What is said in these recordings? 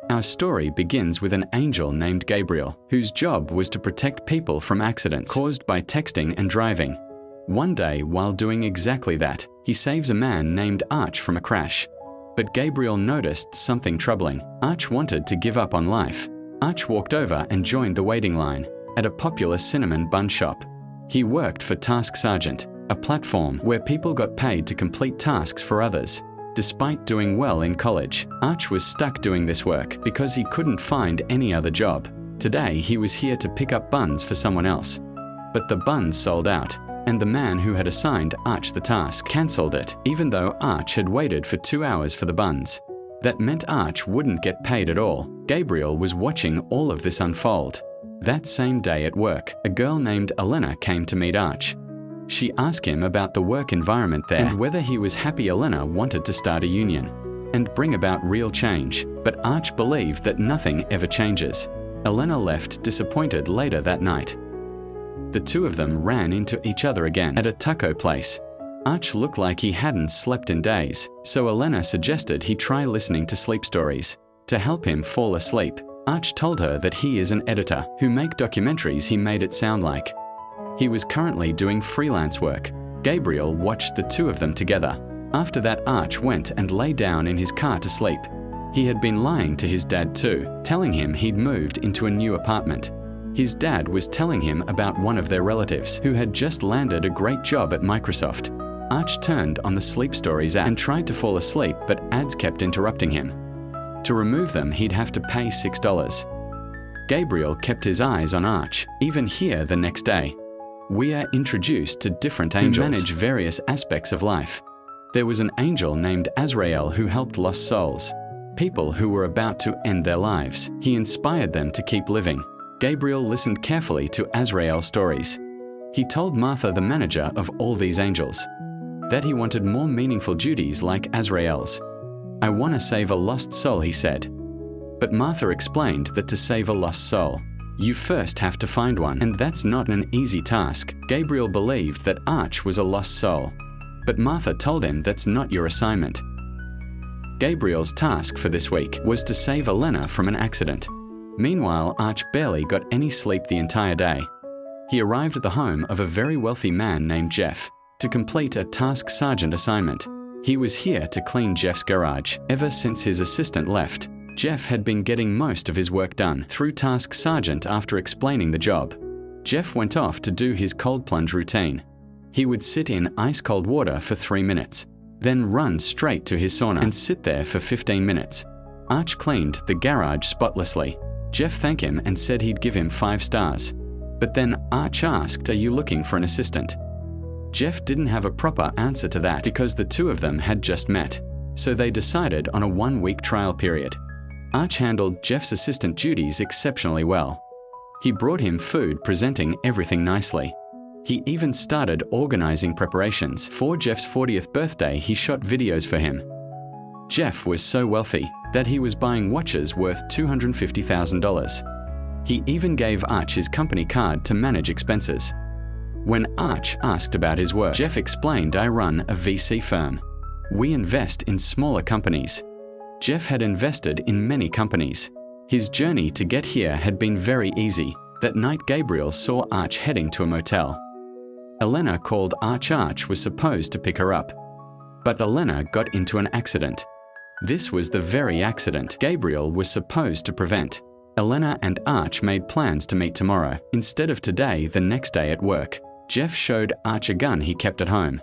Our story begins with an angel named Gabriel, whose job was to protect people from accidents caused by texting and driving. One day, while doing exactly that, he saves a man named Arch from a crash. But Gabriel noticed something troubling. Arch wanted to give up on life. Arch walked over and joined the waiting line at a popular cinnamon bun shop. He worked for Task Sergeant, a platform where people got paid to complete tasks for others. Despite doing well in college, Arch was stuck doing this work because he couldn't find any other job. Today, he was here to pick up buns for someone else. But the buns sold out, and the man who had assigned Arch the task cancelled it, even though Arch had waited for 2 hours for the buns. That meant Arch wouldn't get paid at all. Gabriel was watching all of this unfold. That same day at work, a girl named Elena came to meet Arch. She asked him about the work environment there and whether he was happy. Elena wanted to start a union and bring about real change, but Arch believed that nothing ever changes. Elena left disappointed later that night. The two of them ran into each other again at a taco place. Arch looked like he hadn't slept in days, so Elena suggested he try listening to sleep stories. To help him fall asleep, Arch told her that he is an editor who make documentaries. He made it sound like he was currently doing freelance work. Gabriel watched the two of them together. After that, Arch went and lay down in his car to sleep. He had been lying to his dad too, telling him he'd moved into a new apartment. His dad was telling him about one of their relatives who had just landed a great job at Microsoft. Arch turned on the sleep stories app and tried to fall asleep, but ads kept interrupting him. To remove them, he'd have to pay $6. Gabriel kept his eyes on Arch, even here the next day. We are introduced to different angels who manage various aspects of life. There was an angel named Azrael who helped lost souls, people who were about to end their lives. He inspired them to keep living. Gabriel listened carefully to Azrael's stories. He told Martha, the manager of all these angels, that he wanted more meaningful duties like Azrael's. "I want to save a lost soul," he said. But Martha explained that to save a lost soul, you first have to find one, and that's not an easy task. Gabriel believed that Arch was a lost soul, but Martha told him that's not your assignment. Gabriel's task for this week was to save Elena from an accident. Meanwhile, Arch barely got any sleep the entire day. He arrived at the home of a very wealthy man named Jeff to complete a Task Sergeant assignment. He was here to clean Jeff's garage. Ever since his assistant left, Jeff had been getting most of his work done through Task Sergeant. After explaining the job, Jeff went off to do his cold plunge routine. He would sit in ice-cold water for 3 minutes, then run straight to his sauna and sit there for 15 minutes. Arch cleaned the garage spotlessly. Jeff thanked him and said he'd give him 5 stars. But then Arch asked, "Are you looking for an assistant?" Jeff didn't have a proper answer to that because the two of them had just met, so they decided on a 1-week trial period. Arch handled Jeff's assistant duties exceptionally well. He brought him food, presenting everything nicely. He even started organizing preparations. For Jeff's 40th birthday, he shot videos for him. Jeff was so wealthy that he was buying watches worth $250,000. He even gave Arch his company card to manage expenses. When Arch asked about his work, Jeff explained, "I run a VC firm. We invest in smaller companies." Jeff had invested in many companies. His journey to get here had been very easy. That night, Gabriel saw Arch heading to a motel. Elena called Arch. Arch was supposed to pick her up, but Elena got into an accident. This was the very accident Gabriel was supposed to prevent. Elena and Arch made plans to meet tomorrow, instead of today, the next day at work. Jeff showed Arch a gun he kept at home.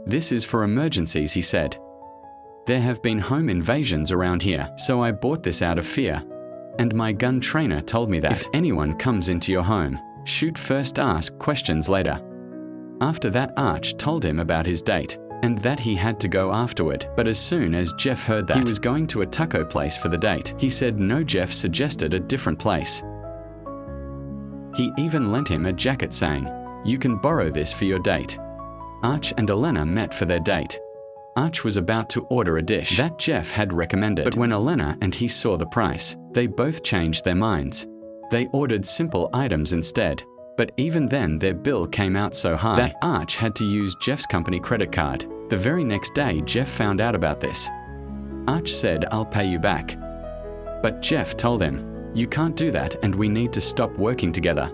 "This is for emergencies," he said. "There have been home invasions around here, so I bought this out of fear. And my gun trainer told me that if anyone comes into your home, shoot first, ask questions later." After that, Arch told him about his date and that he had to go afterward. But as soon as Jeff heard that he was going to a taco place for the date, he said no. Jeff suggested a different place. He even lent him a jacket saying, "You can borrow this for your date." Arch and Elena met for their date. Arch was about to order a dish that Jeff had recommended, but when Elena and he saw the price, they both changed their minds. They ordered simple items instead, but even then their bill came out so high that Arch had to use Jeff's company credit card. The very next day, Jeff found out about this. Arch said, "I'll pay you back." But Jeff told him, "You can't do that and we need to stop working together."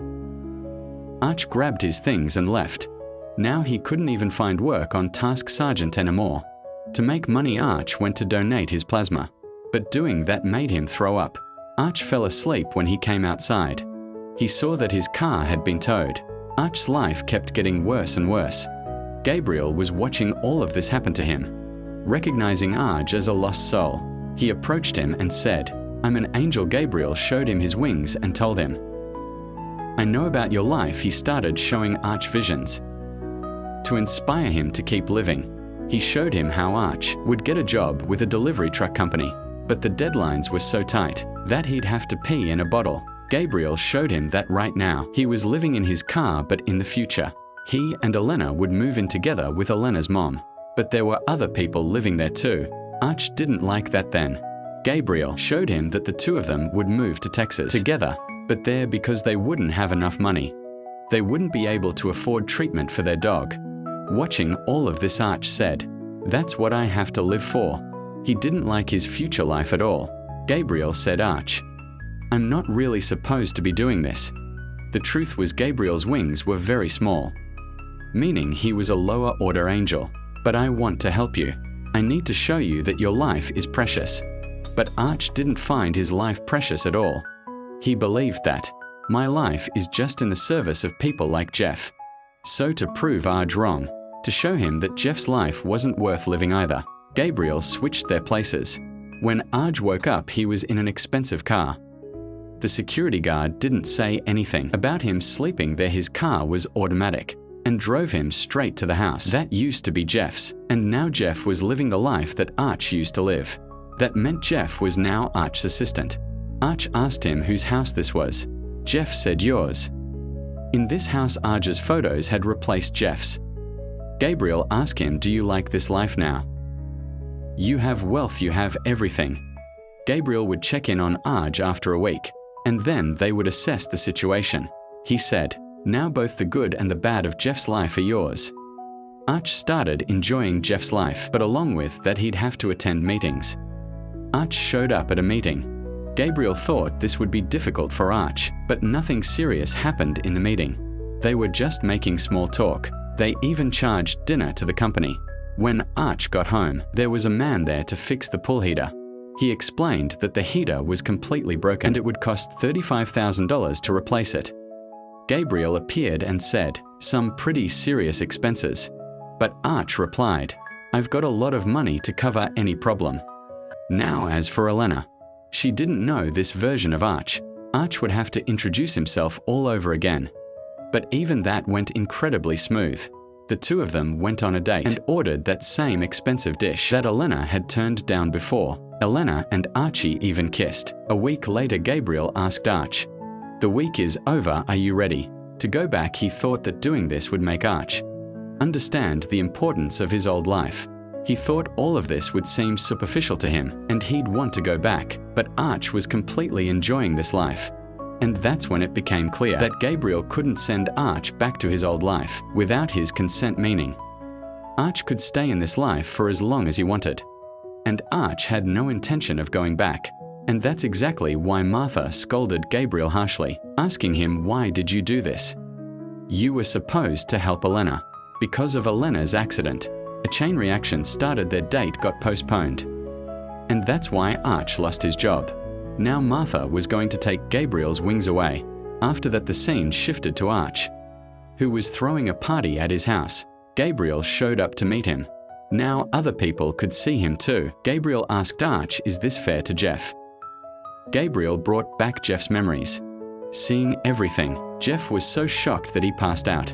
Arch grabbed his things and left. Now he couldn't even find work on Task Sergeant anymore. To make money, Arch went to donate his plasma, but doing that made him throw up. Arch fell asleep when he came outside. He saw that his car had been towed. Arch's life kept getting worse and worse. Gabriel was watching all of this happen to him. Recognizing Arch as a lost soul, he approached him and said, "I'm an angel." Gabriel showed him his wings and told him, "I know about your life." He started showing Arch visions to inspire him to keep living. He showed him how Arch would get a job with a delivery truck company, but the deadlines were so tight that he'd have to pee in a bottle. Gabriel showed him that right now he was living in his car, but in the future, he and Elena would move in together with Elena's mom. But there were other people living there too. Arch didn't like that then. Gabriel showed him that the two of them would move to Texas together, but there because they wouldn't have enough money. They wouldn't be able to afford treatment for their dog. Watching all of this, Arch said, "That's what I have to live for." He didn't like his future life at all. Gabriel said, "Arch, I'm not really supposed to be doing this." The truth was Gabriel's wings were very small, meaning he was a lower order angel. "But I want to help you. I need to show you that your life is precious." But Arch didn't find his life precious at all. He believed that, "My life is just in the service of people like Jeff." So to prove Arch wrong, to show him that Jeff's life wasn't worth living either, Gabriel switched their places. When Arch woke up, he was in an expensive car. The security guard didn't say anything about him sleeping there. His car was automatic and drove him straight to the house that used to be Jeff's, and now Jeff was living the life that Arch used to live. That meant Jeff was now Arch's assistant. Arch asked him whose house this was. Jeff said, "Yours." In this house, Arch's photos had replaced Jeff's. Gabriel asked him, "Do you like this life now? You have wealth, you have everything." Gabriel would check in on Arch after a week, and then they would assess the situation. He said, "Now both the good and the bad of Jeff's life are yours." Arch started enjoying Jeff's life, but along with that he'd have to attend meetings. Arch showed up at a meeting. Gabriel thought this would be difficult for Arch, but nothing serious happened in the meeting. They were just making small talk. They even charged dinner to the company. When Arch got home, there was a man there to fix the pool heater. He explained that the heater was completely broken and it would cost $35,000 to replace it. Gabriel appeared and said, "Some pretty serious expenses." But Arch replied, "I've got a lot of money to cover any problem." Now as for Elena, she didn't know this version of Arch. Arch would have to introduce himself all over again. But even that went incredibly smooth. The two of them went on a date and ordered that same expensive dish that Elena had turned down before. Elena and Archie even kissed. A week later, Gabriel asked Arch, "The week is over, are you ready to go back?" He thought that doing this would make Arch understand the importance of his old life. He thought all of this would seem superficial to him and he'd want to go back, but Arch was completely enjoying this life. And that's when it became clear that Gabriel couldn't send Arch back to his old life without his consent, meaning Arch could stay in this life for as long as he wanted. And Arch had no intention of going back. And that's exactly why Martha scolded Gabriel harshly, asking him, "Why did you do this? You were supposed to help Elena." Because of Elena's accident, a chain reaction started. Their date got postponed. And that's why Arch lost his job. Now Martha was going to take Gabriel's wings away. After that, the scene shifted to Arch, who was throwing a party at his house. Gabriel showed up to meet him. Now other people could see him too. Gabriel asked Arch, "Is this fair to Jeff?" Gabriel brought back Jeff's memories. Seeing everything, Jeff was so shocked that he passed out.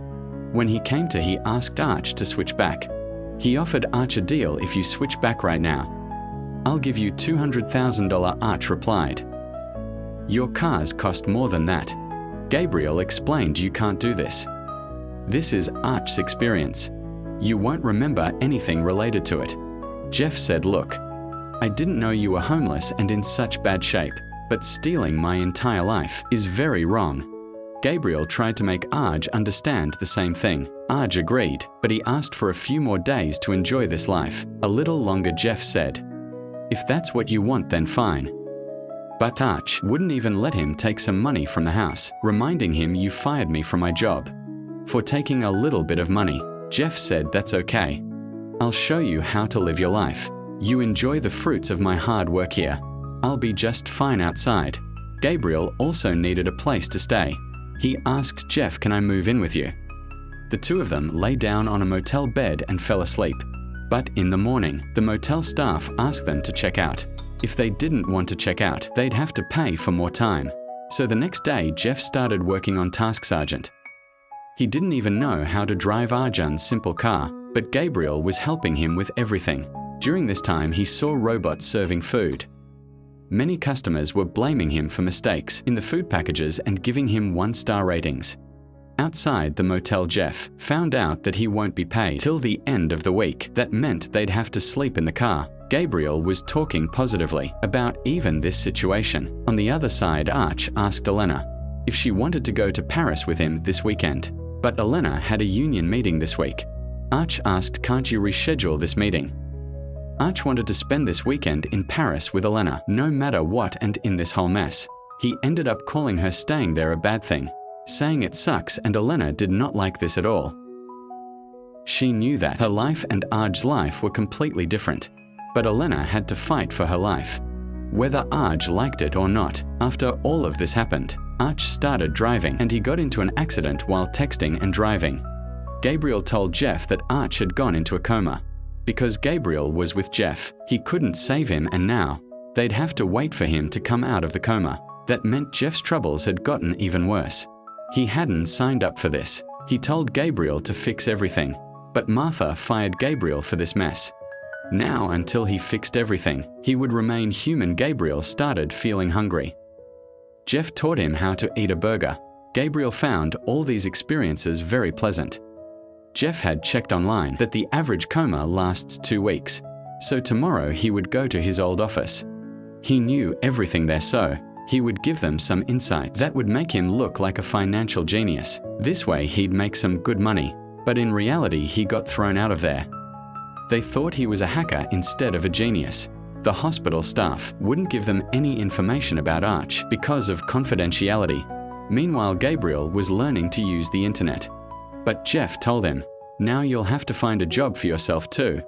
When he came to, he asked Arch to switch back. He offered Arch a deal. "If you switch back right now, I'll give you $200,000. Arch replied, "Your cars cost more than that." Gabriel explained, "You can't do this. This is Arch's experience. You won't remember anything related to it." Jeff said, "Look, I didn't know you were homeless and in such bad shape, but stealing my entire life is very wrong." Gabriel tried to make Arch understand the same thing. Arch agreed, but he asked for a few more days to enjoy this life. A little longer. Jeff said, "If that's what you want, then fine." But Arch wouldn't even let him take some money from the house, reminding him, "You fired me from my job for taking a little bit of money." Jeff said, "That's okay. I'll show you how to live your life. You enjoy the fruits of my hard work here. I'll be just fine outside." Gabriel also needed a place to stay. He asked Jeff, "Can I move in with you?" The two of them lay down on a motel bed and fell asleep. But in the morning, the motel staff asked them to check out. If they didn't want to check out, they'd have to pay for more time. So the next day, Jeff started working on Task Sergeant. He didn't even know how to drive Arjun's simple car, but Gabriel was helping him with everything. During this time, he saw robots serving food. Many customers were blaming him for mistakes in the food packages and giving him 1-star ratings. Outside the motel, Jeff found out that he won't be paid till the end of the week. That meant they'd have to sleep in the car. Gabriel was talking positively about even this situation. On the other side, Arch asked Elena if she wanted to go to Paris with him this weekend. But Elena had a union meeting this week. Arch asked, "Can't you reschedule this meeting?" Arch wanted to spend this weekend in Paris with Elena, no matter what, and in this whole mess, he ended up calling her staying there a bad thing, saying it sucks, and Elena did not like this at all. She knew that her life and Arj's life were completely different, but Elena had to fight for her life, whether Arj liked it or not. After all of this happened, Arch started driving and he got into an accident while texting and driving. Gabriel told Jeff that Arch had gone into a coma. Because Gabriel was with Jeff, he couldn't save him, and now they'd have to wait for him to come out of the coma. That meant Jeff's troubles had gotten even worse. He hadn't signed up for this. He told Gabriel to fix everything, but Martha fired Gabriel for this mess. Now, until he fixed everything, he would remain human. Gabriel started feeling hungry. Jeff taught him how to eat a burger. Gabriel found all these experiences very pleasant. Jeff had checked online that the average coma lasts 2 weeks, so tomorrow he would go to his old office. He knew everything there, so he would give them some insights that would make him look like a financial genius. This way he'd make some good money, but in reality he got thrown out of there. They thought he was a hacker instead of a genius. The hospital staff wouldn't give them any information about Arch because of confidentiality. Meanwhile, Gabriel was learning to use the internet. But Jeff told him, "Now you'll have to find a job for yourself too."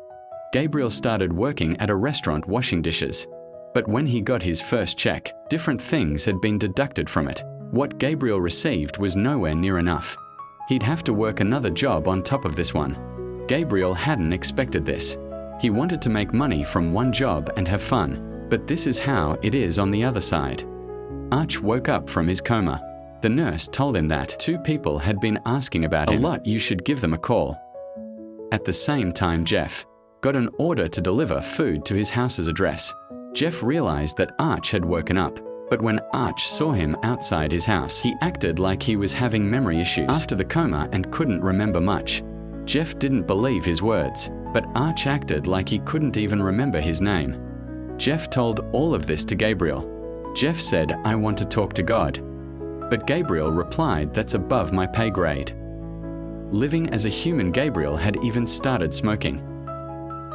Gabriel started working at a restaurant washing dishes. But when he got his first check, different things had been deducted from it. What Gabriel received was nowhere near enough. He'd have to work another job on top of this one. Gabriel hadn't expected this. He wanted to make money from one job and have fun, but this is how it is on the other side. Arch woke up from his coma. The nurse told him that 2 people had been asking about him a lot. You should give them a call. At the same time, Jeff got an order to deliver food to his house's address. Jeff realized that Arch had woken up, but when Arch saw him outside his house, he acted like he was having memory issues after the coma and couldn't remember much. Jeff didn't believe his words, but Arch acted like he couldn't even remember his name. Jeff told all of this to Gabriel. Jeff said, "I want to talk to God." But Gabriel replied, "That's above my pay grade." Living as a human, Gabriel had even started smoking.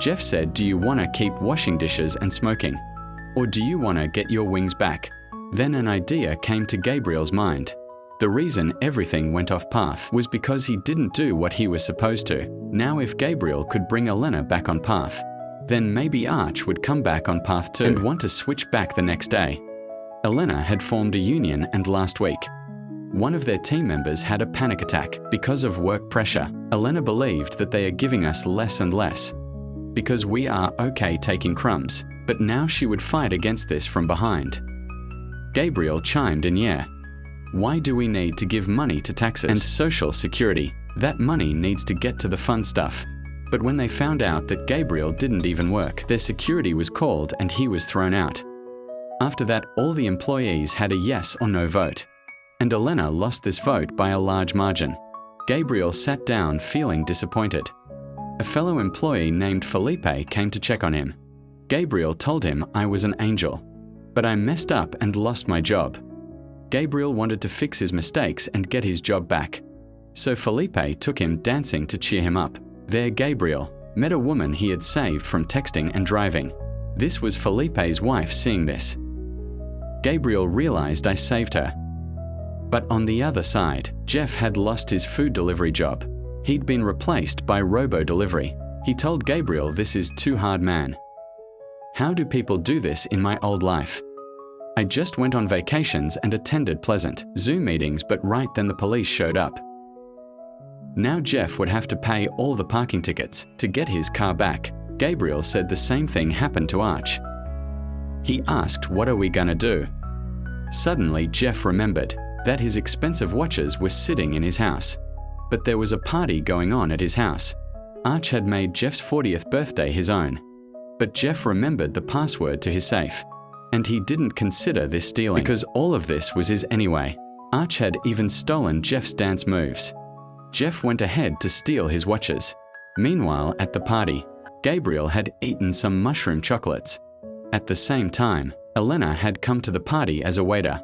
Jeff said, "Do you want to keep washing dishes and smoking? Or do you want to get your wings back?" Then an idea came to Gabriel's mind. The reason everything went off path was because he didn't do what he was supposed to. Now if Gabriel could bring Elena back on path, then maybe Arch would come back on path too and want to switch back the next day. Elena had formed a union, and last week, one of their team members had a panic attack because of work pressure. Elena believed that they are giving us less and less because we are okay taking crumbs, but now she would fight against this from behind. Gabriel chimed in, "Yeah. Why do we need to give money to taxes and social security? That money needs to get to the fun stuff." But when they found out that Gabriel didn't even work, their security was called and he was thrown out. After that, all the employees had a yes or no vote, and Elena lost this vote by a large margin. Gabriel sat down feeling disappointed. A fellow employee named Felipe came to check on him. Gabriel told him, "I was an angel, but I messed up and lost my job." Gabriel wanted to fix his mistakes and get his job back. So Felipe took him dancing to cheer him up. There Gabriel met a woman he had saved from texting and driving. This was Felipe's wife. Seeing this, Gabriel realized I saved her. But on the other side, Jeff had lost his food delivery job. He'd been replaced by robo-delivery. He told Gabriel, "This is too hard, man. How do people do this in my old life? I just went on vacations and attended pleasant Zoom meetings, but right then the police showed up. Now Jeff would have to pay all the parking tickets to get his car back." Gabriel said the same thing happened to Arch. He asked, "What are we gonna do?" Suddenly, Jeff remembered that his expensive watches were sitting in his house. But there was a party going on at his house. Arch had made Jeff's 40th birthday his own. But Jeff remembered the password to his safe. And he didn't consider this stealing because all of this was his anyway. Arch had even stolen Jeff's dance moves. Jeff went ahead to steal his watches. Meanwhile, at the party, Gabriel had eaten some mushroom chocolates. At the same time, Elena had come to the party as a waiter.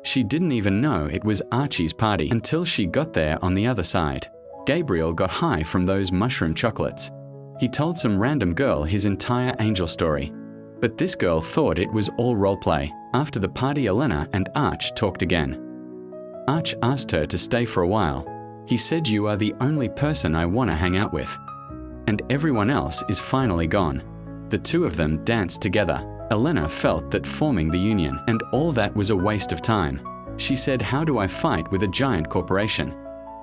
She didn't even know it was Archie's party until she got there on the other side. Gabriel got high from those mushroom chocolates. He told some random girl his entire angel story. But this girl thought it was all roleplay. After the party, Elena and Arch talked again. Arch asked her to stay for a while. He said, "You are the only person I want to hang out with. And everyone else is finally gone." The two of them danced together. Elena felt that forming the union and all that was a waste of time. She said, "How do I fight with a giant corporation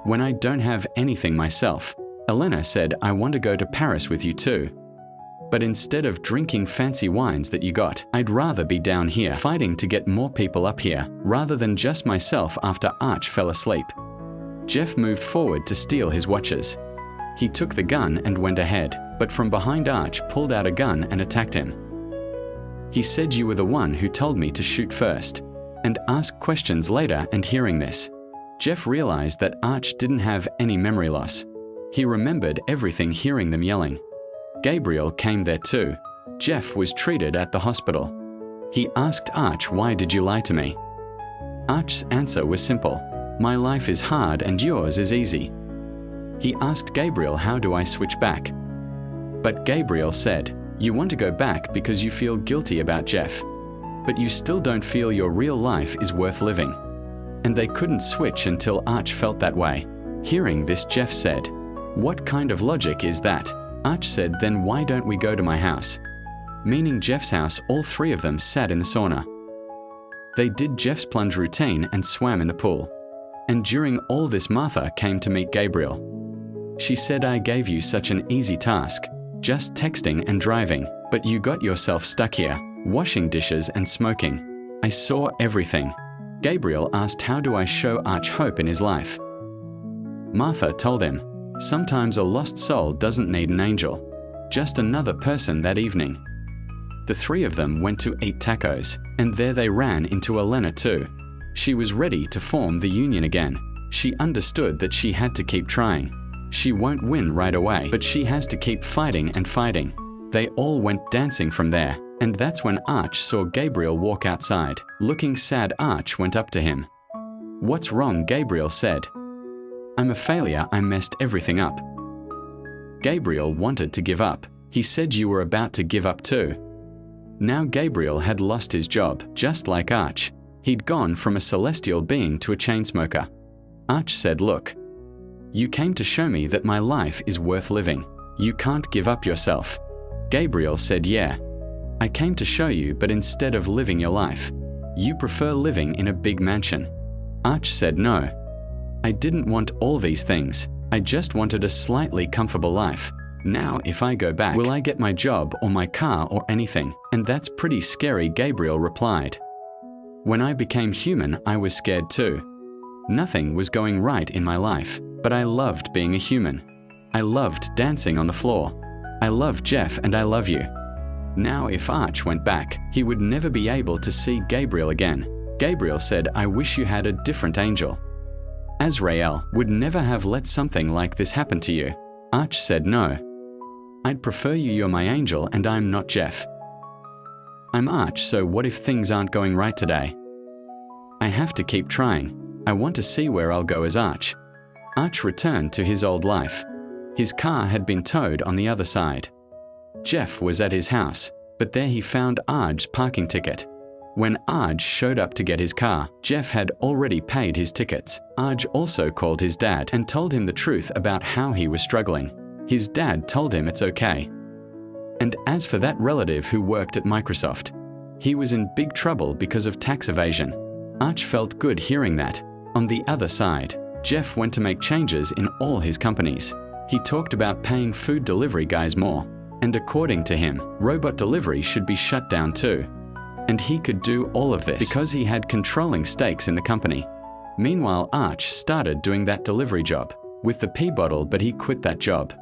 when I don't have anything myself?" Elena said, "I want to go to Paris with you too. But instead of drinking fancy wines that you got, I'd rather be down here fighting to get more people up here rather than just myself." After Arch fell asleep, Jeff moved forward to steal his watches. He took the gun and went ahead, but from behind Arch pulled out a gun and attacked him. He said, "You were the one who told me to shoot first and ask questions later." And hearing this, Jeff realized that Arch didn't have any memory loss. He remembered everything, hearing them yelling. Gabriel came there too. Jeff was treated at the hospital. He asked Arch, "Why did you lie to me?" Arch's answer was simple. "My life is hard and yours is easy." He asked Gabriel, "How do I switch back?" But Gabriel said, "You want to go back because you feel guilty about Jeff, but you still don't feel your real life is worth living." And they couldn't switch until Arch felt that way. Hearing this, Jeff said, "What kind of logic is that?" Arch said, "Then why don't we go to my house?" Meaning Jeff's house. All three of them sat in the sauna. They did Jeff's plunge routine and swam in the pool. And during all this, Martha came to meet Gabriel. She said, "I gave you such an easy task, just texting and driving, but you got yourself stuck here, washing dishes and smoking. I saw everything." Gabriel asked, "How do I show Arch hope in his life?" Martha told him, "Sometimes a lost soul doesn't need an angel, just another person." That evening, the three of them went to eat tacos, and there they ran into Elena too. She was ready to form the union again. She understood that she had to keep trying. She won't win right away, but she has to keep fighting and fighting. They all went dancing from there, and that's when Arch saw Gabriel walk outside. Looking sad, Arch went up to him. "What's wrong?" Gabriel said. "I'm a failure. I messed everything up." Gabriel wanted to give up. He said, "You were about to give up too." Now Gabriel had lost his job, just like Arch. He'd gone from a celestial being to a chain smoker. Arch said, "Look, you came to show me that my life is worth living. You can't give up yourself." Gabriel said, "Yeah, I came to show you, but instead of living your life, you prefer living in a big mansion." Arch said, "No, I didn't want all these things. I just wanted a slightly comfortable life. Now if I go back, will I get my job or my car or anything? And that's pretty scary." Gabriel replied, "When I became human, I was scared too. Nothing was going right in my life, but I loved being a human. I loved dancing on the floor. I love Jeff and I love you." Now if Arch went back, he would never be able to see Gabriel again. Gabriel said, "I wish you had a different angel. Azrael would never have let something like this happen to you." Arch said, "No, I'd prefer you're my angel and I'm not Jeff. I'm Arch, so what if things aren't going right today? I have to keep trying. I want to see where I'll go as Arch." Arch returned to his old life. His car had been towed on the other side. Jeff was at his house, but there he found Arch's parking ticket. When Aj showed up to get his car, Jeff had already paid his tickets. Aj also called his dad and told him the truth about how he was struggling. His dad told him it's okay. And as for that relative who worked at Microsoft, he was in big trouble because of tax evasion. Aj felt good hearing that. On the other side, Jeff went to make changes in all his companies. He talked about paying food delivery guys more, and according to him, robot delivery should be shut down too. And he could do all of this because he had controlling stakes in the company. Meanwhile, Arch started doing that delivery job with the pee bottle, but he quit that job.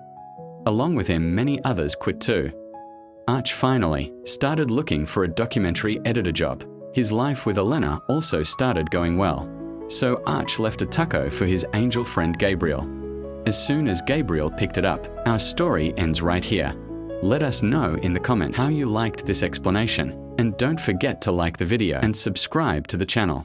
Along with him, many others quit too. Arch finally started looking for a documentary editor job. His life with Elena also started going well. So Arch left a taco for his angel friend Gabriel. As soon as Gabriel picked it up, our story ends right here. Let us know in the comments how you liked this explanation, and don't forget to like the video and subscribe to the channel.